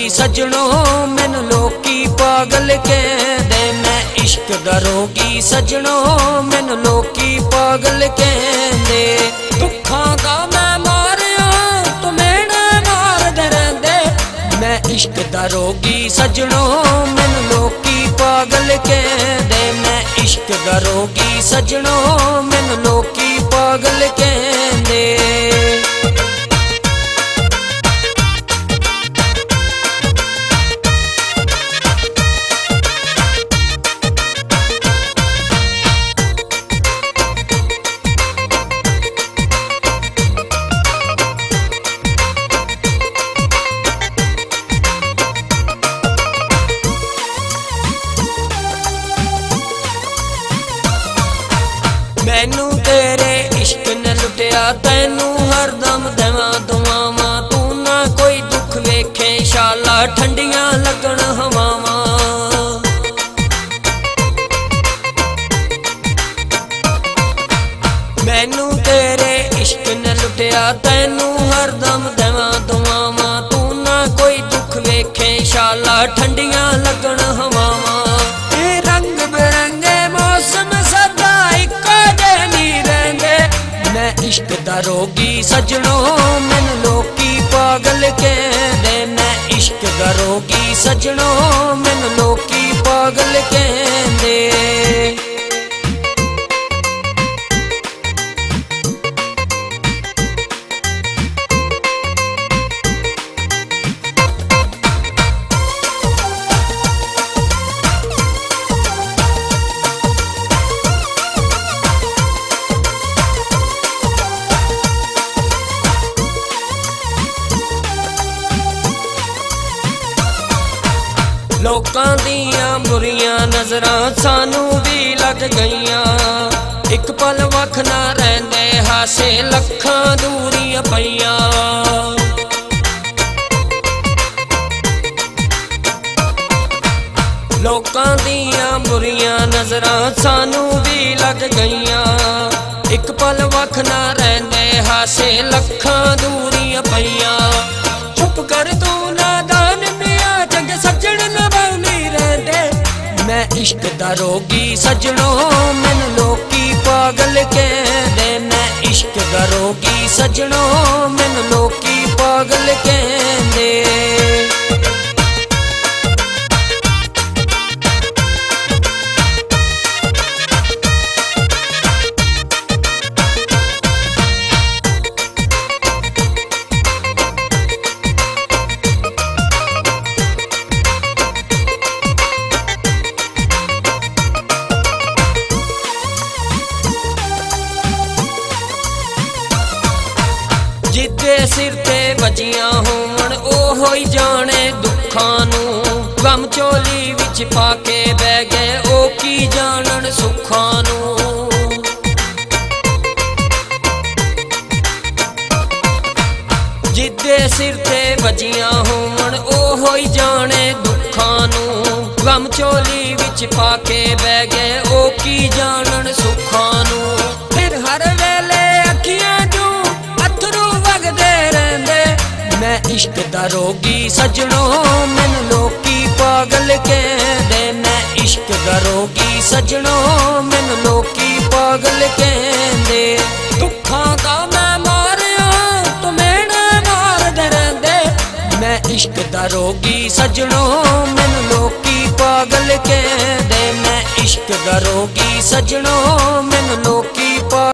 सजणो मैनू लोकी पागल कहंदे। मैं इश्क दा रोगी सजणो मैनू लोकी पागल कहंदे। दुखां दा मैं मारिया तू मेरे मारदे रहिंदे। मैं इश्क दा रोगी सजणो मैनू लोकी पागल कहंदे। मैं इश्क दा रोगी सजणो मैनू लोकी पागल कहंदे। मैनू तेरे इश्क ने लुटिया तैनू हरदम देवां दुआवां। तू ना कोई दुख वेखे शाला ठंडियां लगन हवावां। मैनू तेरे इश्क ने लुटिया तैनू हरदम देवां दुआवां। तू ना कोई दुख वेखे शाला ठंडियां लगन हवावां। रंग बिरंगे मौसम सदा इक्को मैं इश्क दा रोगी सजणो मैनू लोकी पागल कहंदे। मैं इश्क दा रोगी सजणो मैनू लोकी पागल कहंदे। लोकां दियां बुरियां नजरां सानू भी लग गईयां। एक पल वख ना रहिंदे हासे लखां दूरियां पईयां। लोकां दियां बुरियां नजरां सानू भी लग गईयां। एक पल वख ना रहिंदे हासे लखां दूरियां पईयां। चुप कर तू नादान मियां जग सजण नभाउनी रहिंदे। मैं इश्क दा रोगी सजणो मैनू लोकी पागल कहंदे। मैं इश्क दा रोगी सजणो मैनू लोकी पागल कहंदे। जिदे सिर ते वजियां होवन ओहो ही जाने दुखां नू। गम चोली विच पाके बह गए ओ की जानन सुखां नू। जिदे सिर ते वजियां होवन ओहो ही जाने दुखां नू। गम चोली विच पाके बह गए ओ की जानन सुखां नू। फिर हर वेले अखियां जू अथरू वगदे रहिंदे। मैं इश्क दा रोगी सजणो मैनू लोकी पागल कहंदे। मैं इश्क दा रोगी सजणो मैनू लोकी पागल कहंदे। दुखां दा मैं मारिया तू मेरे मारदे रहिंदे। मैं इश्क दा रोगी सजणो मैनू लोकी पागल कहंदे। मैं इश्क दा रोगी सजणो मैनू लोकी